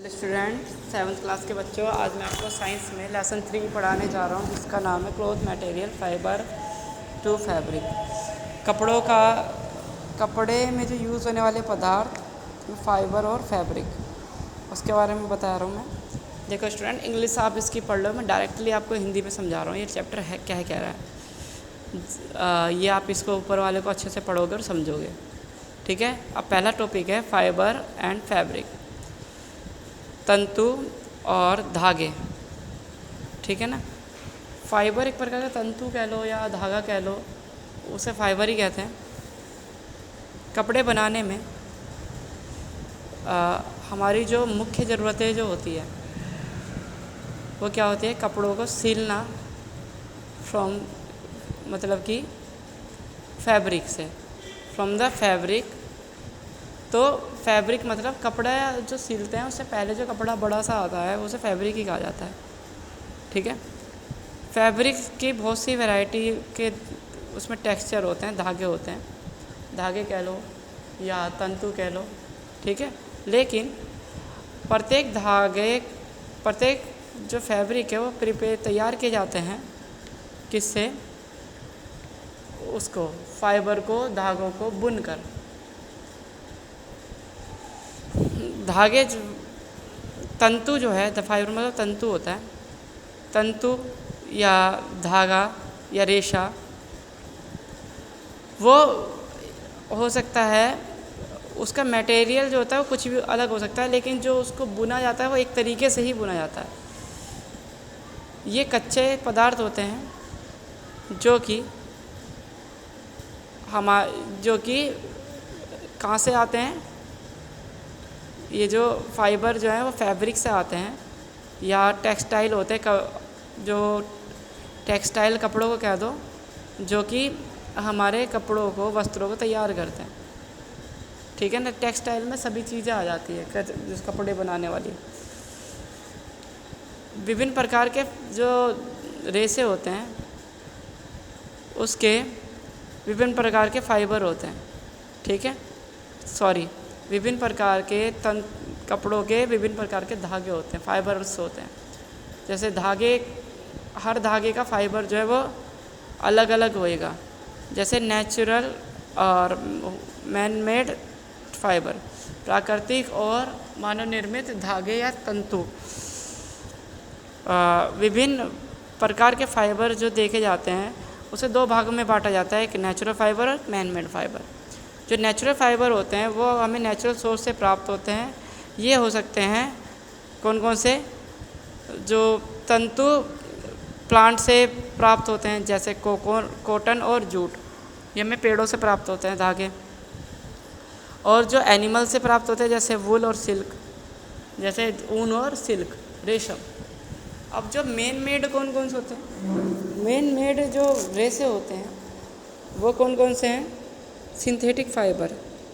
Student 7th class के बच्चों, आज मैं आपको साइंस में लेसन 3 पढ़ाने जा रहा हूँ जिसका नाम है cloth material fibre to fabric. कपड़े में जो यूज़ होने वाले पदार्थ फाइबर और फैब्रिक, उसके बारे में बता रहा हूँ मैं। देखो स्टूडेंट, इंग्लिश आप इसकी पढ़ लो, मैं डायरेक्टली आपको हिंदी में समझा रहा हूँ। ये चैप्टर है क्या कह रहा है, ये आप इसको ऊपर वाले को अच्छे से पढ़ोगे और समझोगे, ठीक है। अब पहला टॉपिक है फाइबर एंड फैब्रिक, तंतु और धागे, ठीक है ना। फाइबर एक प्रकार का तंतु कह लो या धागा कह लो, उसे फाइबर ही कहते हैं। कपड़े बनाने में हमारी जो मुख्य ज़रूरतें जो होती है वो क्या होती है, कपड़ों को सिलना फ्रॉम मतलब कि फैब्रिक से, फ्रॉम द फैब्रिक। तो फैब्रिक मतलब कपड़ा जो सिलते हैं उससे पहले जो कपड़ा बड़ा सा आता है उसे फैब्रिक ही कहा जाता है, ठीक है। फैब्रिक की बहुत सी वैरायटी के उसमें टेक्सचर होते हैं, धागे होते हैं, धागे कह लो या तंतु कह लो, ठीक है। लेकिन प्रत्येक जो फैब्रिक है वो तैयार किए जाते हैं किससे, उसको फाइबर को, धागों को बुनकर। धागे तंतु जो है, फाइबर मतलब तंतु होता है, तंतु या धागा या रेशा वो हो सकता है, उसका मटेरियल जो होता है वो कुछ भी अलग हो सकता है, लेकिन जो उसको बुना जाता है वो एक तरीके से ही बुना जाता है। ये कच्चे पदार्थ होते हैं जो कि कहाँ से आते हैं, ये जो फाइबर जो है वो फैब्रिक से आते हैं, या टेक्सटाइल होते हैं, जो टेक्सटाइल कपड़ों को कह दो, जो कि हमारे कपड़ों को, वस्त्रों को तैयार करते हैं, ठीक है ना। टेक्सटाइल में सभी चीज़ें आ जाती है जिस कपड़े बनाने वाली। विभिन्न प्रकार के जो रेशे होते हैं उसके विभिन्न प्रकार के फाइबर होते हैं, ठीक है। विभिन्न प्रकार के कपड़ों के विभिन्न प्रकार के धागे होते हैं, फाइबर्स होते हैं। जैसे हर धागे का फाइबर जो है वो अलग अलग होएगा। जैसे नेचुरल और मैन मेड फाइबर, प्राकृतिक और मानव निर्मित धागे या तंतु। विभिन्न प्रकार के फाइबर जो देखे जाते हैं उसे दो भागों में बांटा जाता है, एक नेचुरल फाइबर और मैन मेड फाइबर। जो नेचुरल फाइबर होते हैं वो हमें नेचुरल सोर्स से प्राप्त होते हैं। ये हो सकते हैं कौन कौन से, जो तंतु प्लांट से प्राप्त होते हैं, जैसे कॉटन और जूट, ये हमें पेड़ों से प्राप्त होते हैं धागे। और जो एनिमल से प्राप्त होते हैं जैसे वूल और सिल्क, जैसे ऊन और सिल्क, रेशम। अब जो मेन मेड कौन कौन से होते हैं, मेन मेड जो रेशे होते हैं वो कौन कौन से हैं, सिंथेटिक फाइबर,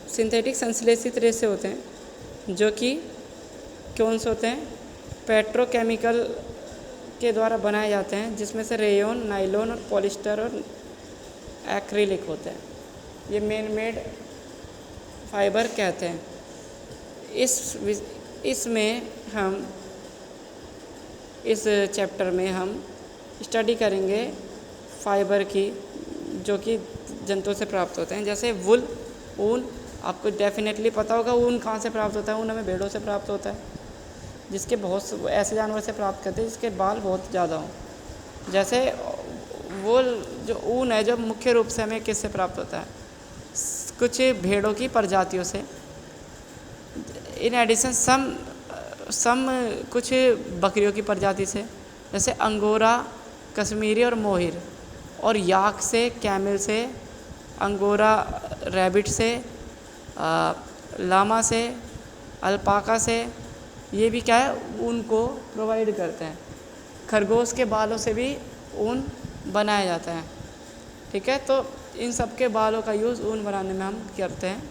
सिंथेटिक संश्लेषित रेशे होते हैं, जो कि कौन से होते हैं, पेट्रोकेमिकल के द्वारा बनाए जाते हैं, जिसमें से रेयन, नायलॉन और पॉलिस्टर और एक्रिलिक होते हैं। ये मेन मेड फाइबर कहते हैं। इस चैप्टर में हम स्टडी करेंगे फाइबर की, जो कि जंतुओं से प्राप्त होते हैं। जैसे वुल, ऊन, आपको डेफिनेटली पता होगा ऊन कहाँ से प्राप्त होता है। ऊन हमें भेड़ों से प्राप्त होता है, जिसके बहुत ऐसे जानवर से प्राप्त करते हैं जिसके बाल बहुत ज़्यादा हों। जैसे वुल जो ऊन है, जो मुख्य रूप से हमें किससे प्राप्त होता है, कुछ भेड़ों की प्रजातियों से। इन एडिशन सम कुछ बकरियों की प्रजाति से, जैसे अंगोरा, कश्मीरी और मोहिर। और याक से, कैमल से, अंगोरा रैबिट से, लामा से, अल्पाका से, ये भी क्या है, ऊन को प्रोवाइड करते हैं। खरगोश के बालों से भी ऊन बनाया जाता है, ठीक है। तो इन सब के बालों का यूज़ ऊन बनाने में हम करते हैं।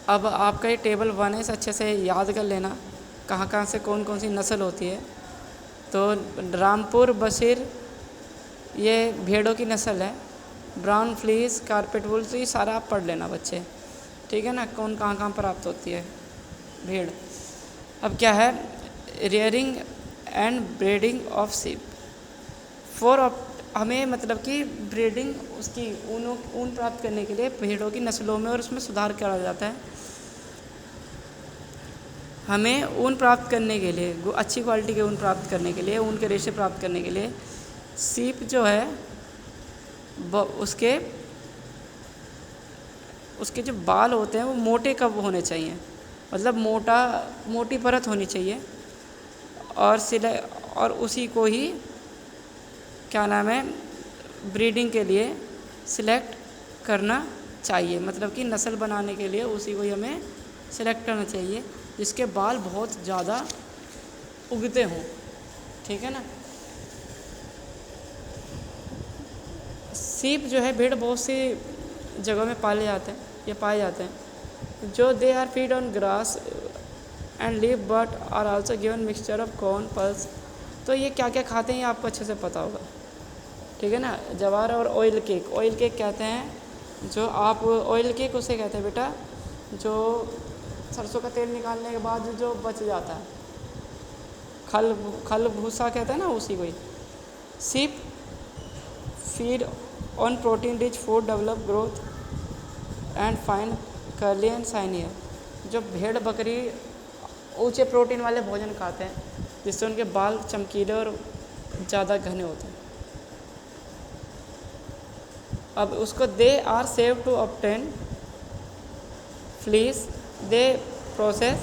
अब आपका ये टेबल 1 है, इसे अच्छे से याद कर लेना, कहाँ कहाँ से कौन कौन सी नस्ल होती है। तो रामपुर बशीर ये भेड़ों की नस्ल है, ब्राउन फ्लीस, कारपेट वुल्स, ये सारा आप पढ़ लेना बच्चे, ठीक है ना, कौन कहाँ कहाँ प्राप्त होती है भेड़। अब क्या है, rearing and breeding of sheep for हमें मतलब कि ब्रीडिंग उसकी ऊन प्राप्त करने के लिए भेड़ों की नस्लों में और उसमें सुधार करा जाता है। हमें ऊन प्राप्त करने के लिए, अच्छी क्वालिटी के ऊन प्राप्त करने के लिए, ऊन के रेशे प्राप्त करने के लिए शीप जो है उसके जो बाल होते हैं वो मोटे कब होने चाहिए, मतलब मोटी परत होनी चाहिए, और उसी को ही क्या नाम है, ब्रीडिंग के लिए सिलेक्ट करना चाहिए। मतलब कि नस्ल बनाने के लिए उसी को ही हमें सिलेक्ट करना चाहिए जिसके बाल बहुत ज़्यादा उगते हों, ठीक है ना। सीप जो है, भेड़ बहुत सी जगहों में पाए जाते हैं जो they are feed on grass and leave but are also given mixture of corn pulse. तो ये क्या क्या खाते हैं ये आपको अच्छे से पता होगा, ठीक है ना। जवार और ऑयल केक कहते हैं, जो आप ऑयल केक उसे कहते हैं बेटा जो सरसों का तेल निकालने के बाद जो बच जाता है, खल भूसा कहते हैं ना, उसी को ही। Sheep feed on protein rich food develop growth and fine curly and shiny hair. जो भेड़ बकरी ऊंचे प्रोटीन वाले भोजन खाते हैं जिससे उनके बाल चमकीले और ज़्यादा घने होते हैं। अब उसको they are save to obtain fleece, they process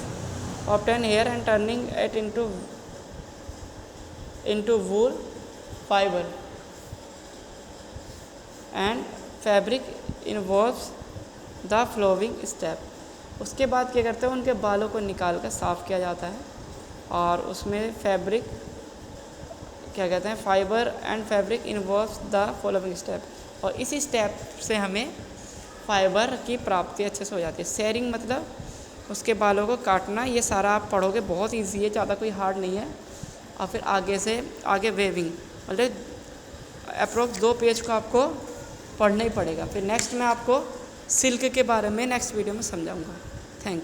obtain hair and turning it into wool fibre and fabric involves the following step. उसके बाद क्या करते हैं, उनके बालों को निकाल कर साफ़ किया जाता है और उसमें फैब्रिक क्या कहते हैं, fibre and fabric involves the following step. और इसी स्टेप से हमें फाइबर की प्राप्ति अच्छे से हो जाती है। शेयरिंग मतलब उसके बालों को काटना, ये सारा आप पढ़ोगे, बहुत ईजी है, ज़्यादा कोई हार्ड नहीं है। और फिर आगे वेविंग, मतलब अप्रोक्स 2 पेज को आपको पढ़ना ही पड़ेगा। फिर नेक्स्ट मैं आपको सिल्क के बारे में नेक्स्ट वीडियो में समझाऊंगा। Thank you.